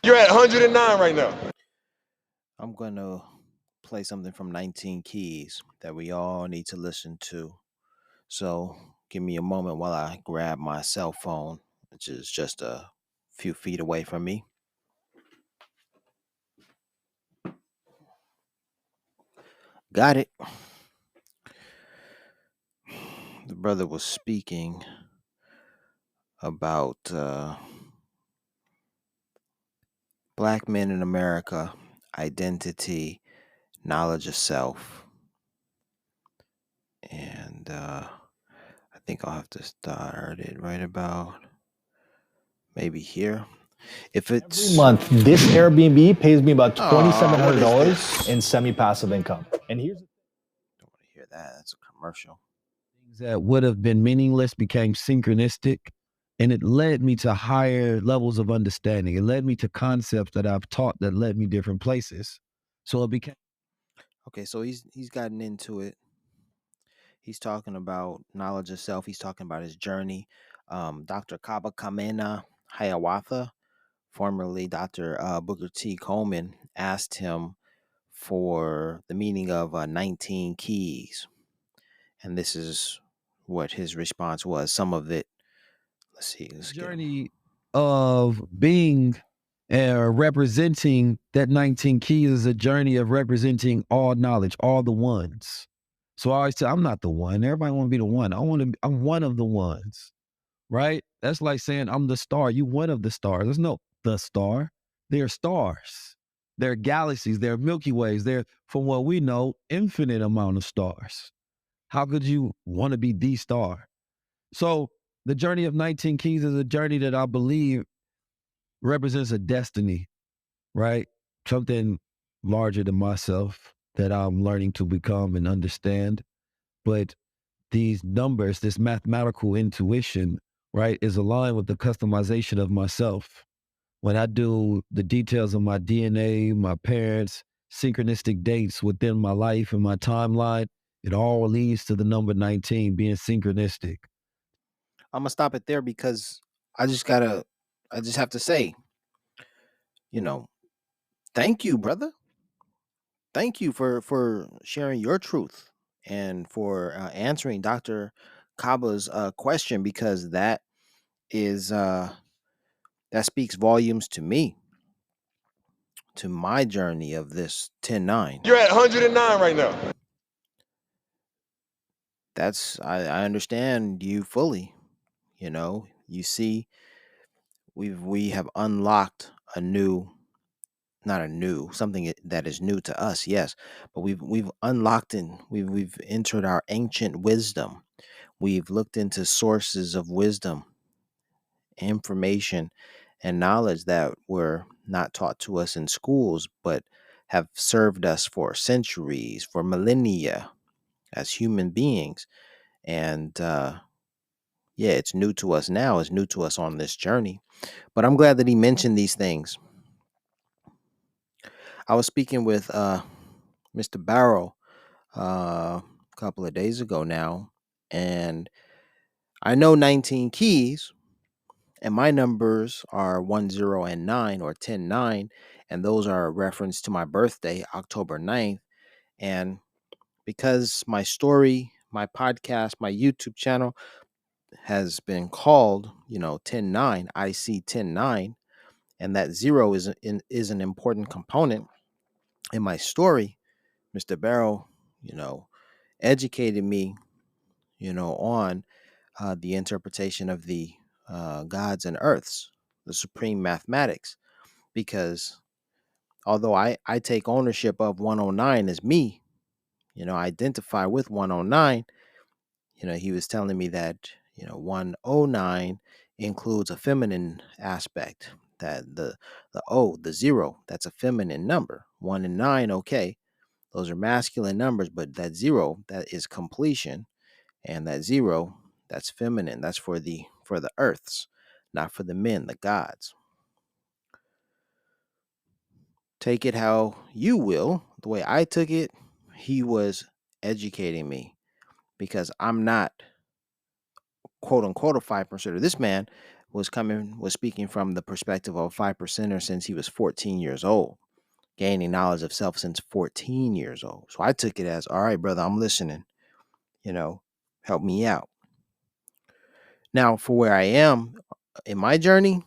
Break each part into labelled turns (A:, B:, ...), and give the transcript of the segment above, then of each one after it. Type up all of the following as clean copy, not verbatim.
A: You're at 109 right now.
B: I'm going to play something from 19 Keys that we all need to listen to. So give me a moment while I grab my cell phone, which is just a few feet away from me. Got it. The brother was speaking about black men in America, identity, knowledge of self. And I think I'll have to start it right about maybe here. If
C: Every
B: it's
C: month, this Airbnb pays me about
B: what is
C: $2,700
B: this?
C: in semi-passive income. And here's
B: Don't want to hear that. That's a commercial.
D: Things that would have been meaningless became synchronistic, and it led me to higher levels of understanding. It led me to concepts that I've taught that led me different places. So it became
B: Okay, so he's gotten into it. He's talking about knowledge of self. He's talking about his journey. Dr. Kaba Kamena Hiawatha, formerly Dr. Booker T. Coleman, asked him for the meaning of 19 keys. And this is what his response was. Some of it, let's see, let's get him.
D: journey of being representing that 19 keys is a journey of representing all knowledge, all the ones. So I always say, I'm not the one. Everybody want to be the one. I'm one of the ones, right? That's like saying I'm the star. You one of the stars. There's no the star. They're stars. They're galaxies. They're Milky Ways. They're, from what we know, infinite amount of stars. How could you want to be the star? So the journey of 19 keys is a journey that I believe represents a destiny, right? Something larger than myself that I'm learning to become and understand. But these numbers, this mathematical intuition, right, is aligned with the customization of myself. When I do the details of my DNA, my parents, synchronistic dates within my life and my timeline, it all leads to the number 19 being synchronistic.
B: I'm gonna stop it there because I just gotta, I just have to say, you know, thank you, brother. Thank you for sharing your truth and for answering Dr. Kaba's question because is that speaks volumes to me, to my journey of this 10-9.
A: You're at 109 right now.
B: That's I understand you fully. You know, you see, we have unlocked a new, not a new, something that is new to us, yes, but we've unlocked and we've entered our ancient wisdom. We've looked into sources of wisdom, information, and knowledge that were not taught to us in schools, but have served us for centuries, for millennia as human beings. And yeah, it's new to us now. It's new to us on this journey. But I'm glad that he mentioned these things. I was speaking with Mr. Barrow a couple of days ago now, and I know 19 keys, and my numbers are 10 and 9 or 10-9, and those are a reference to my birthday, October 9th. And because my story, my podcast, my YouTube channel has been called, 10-9, I see 10-9, and that zero is an important component in my story. Mr. Barrow, you know, educated me, on the interpretation of the gods and earths, the supreme mathematics, because although I take ownership of 109 as me, identify with 109, he was telling me that, 109 includes a feminine aspect, that the zero, that's a feminine number. 1 and 9, okay, those are masculine numbers, but that zero, that is completion, and that zero, that's feminine. That's for the earths, not for the men, the gods. Take it how you will. The way I took it, he was educating me because I'm not, quote unquote, a 5%er. This man was speaking from the perspective of a 5%er since he was 14 years old, gaining knowledge of self since 14 years old. So I took it as, all right, brother, I'm listening, help me out. Now, for where I am in my journey,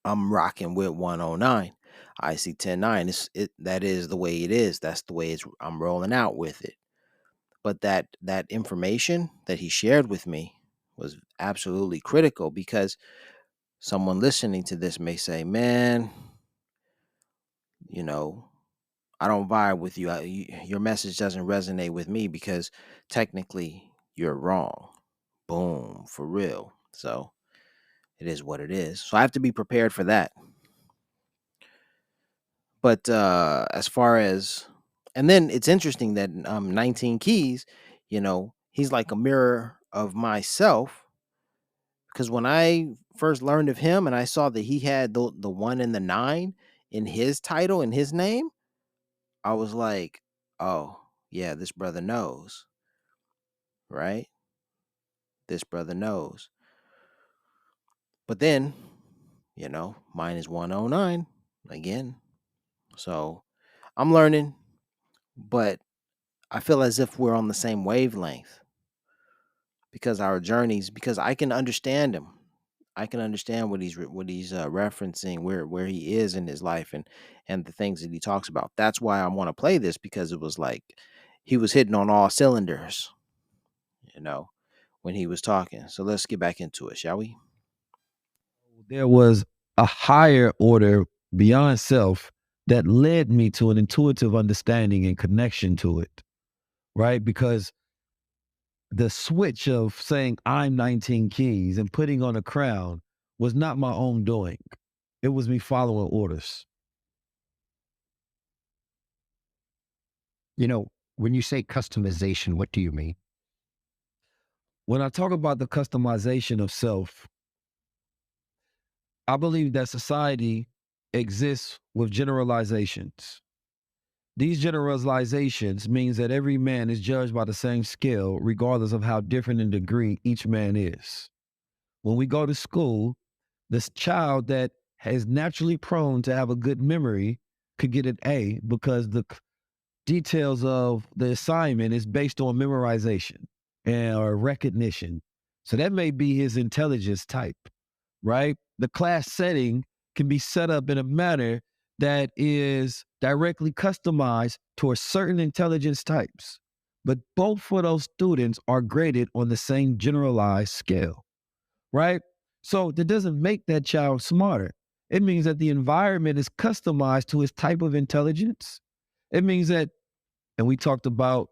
B: I'm rocking with 109. I see 10.9. That is the way it is. That's the way I'm rolling out with it. But that information that he shared with me was absolutely critical, because someone listening to this may say, man, I don't vibe with you. Your message doesn't resonate with me because technically you're wrong. Boom, for real. So it is what it is. So I have to be prepared for that. But as far as, and then it's interesting that 19 Keys, he's like a mirror of myself, because when I first learned of him and I saw that he had the 1 and the 9 in his title and his name, I was like, oh, yeah, this brother knows, right? This brother knows. But then, mine is 109 again. So I'm learning, but I feel as if we're on the same wavelength, because I can understand him. I can understand what he's referencing, where he is in his life, and the things that he talks about. That's why I want to play this, because it was like he was hitting on all cylinders, when he was talking. So let's get back into it, shall we?
D: There was a higher order beyond self that led me to an intuitive understanding and connection to it, right? Because the switch of saying I'm 19 Keys and putting on a crown was not my own doing. It was me following orders.
E: When you say customization, what do you mean?
D: When I talk about the customization of self, I believe that society exists with generalizations. These generalizations means that every man is judged by the same scale, regardless of how different in degree each man is. When we go to school, this child that is naturally prone to have a good memory could get an A because the details of the assignment is based on memorization or recognition. So that may be his intelligence type, right? The class setting can be set up in a manner that is directly customized towards certain intelligence types. But both of those students are graded on the same generalized scale, right? So that doesn't make that child smarter. It means that the environment is customized to his type of intelligence. It means that, and we talked about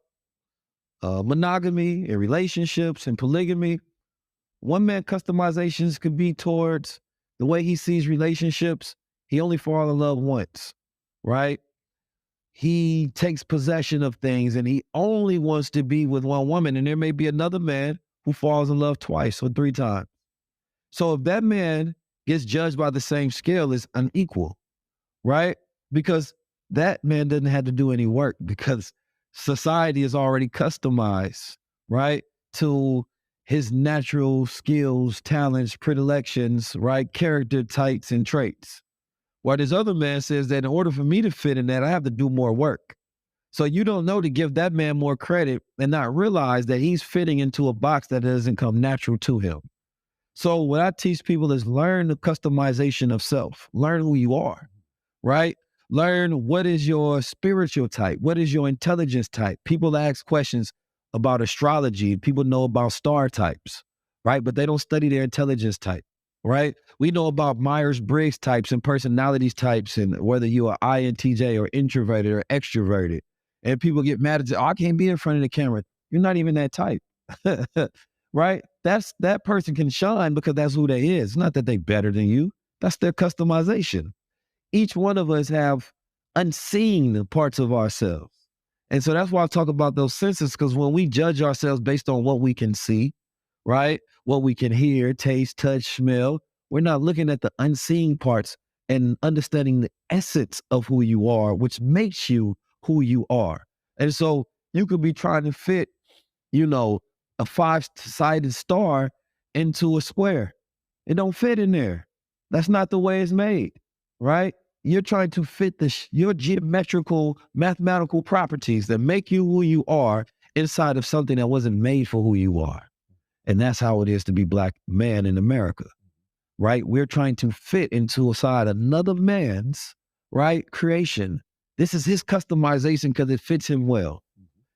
D: monogamy and relationships and polygamy. One man customizations could be towards the way he sees relationships. He only falls in love once, right? He takes possession of things and he only wants to be with one woman. And there may be another man who falls in love twice or 3 times. So if that man gets judged by the same scale, it's unequal, right? Because that man doesn't have to do any work, because society is already customized, right, to his natural skills, talents, predilections, right, character types and traits. While this other man says that in order for me to fit in that, I have to do more work. So you don't know to give that man more credit and not realize that he's fitting into a box that doesn't come natural to him. So what I teach people is learn the customization of self, learn who you are, right? Learn what is your spiritual type, what is your intelligence type. People ask questions about astrology, people know about star types, right? But they don't study their intelligence type, right? We know about Myers-Briggs types and personalities types, and whether you are INTJ or introverted or extroverted. And people get mad at, oh, I can't be in front of the camera. You're not even that type. Right? That person can shine because that's who they is. It's not that they better than you. That's their customization. Each one of us have unseen parts of ourselves. And so that's why I talk about those senses, because when we judge ourselves based on what we can see, right? What we can hear, taste, touch, smell, we're not looking at the unseen parts and understanding the essence of who you are, which makes you who you are. And so you could be trying to fit, a 5-sided star into a square. It don't fit in there. That's not the way it's made, right? You're trying to fit your geometrical, mathematical properties that make you who you are inside of something that wasn't made for who you are. And that's how it is to be Black man in America, right? We're trying to fit into another man's, right, creation. This is his customization because it fits him well.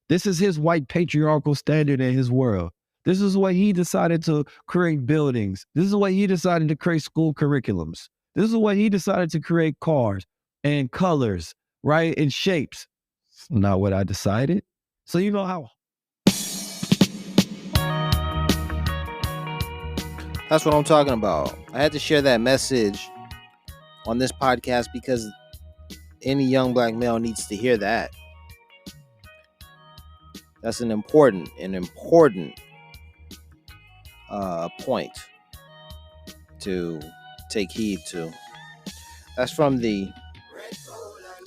D: This is his white patriarchal standard in his world. This is the way he decided to create buildings. This is the way he decided to create school curriculums. This is the way he decided to create cars and colors, right, and shapes. It's not what I decided. So you know how.
B: That's what I'm talking about. I had to share that message on this podcast because any young Black male needs to hear that. That's an important point to take heed to. That's from the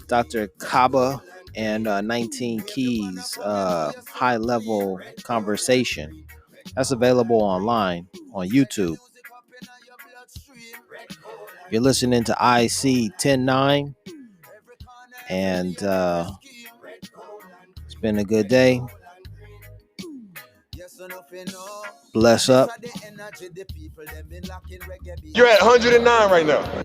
B: Dr. Kaba and 19 Keys High LVL Conversation. That's available online on YouTube. You're listening to IC 109, and it's been a good day. Bless up.
A: You're at 109 right now.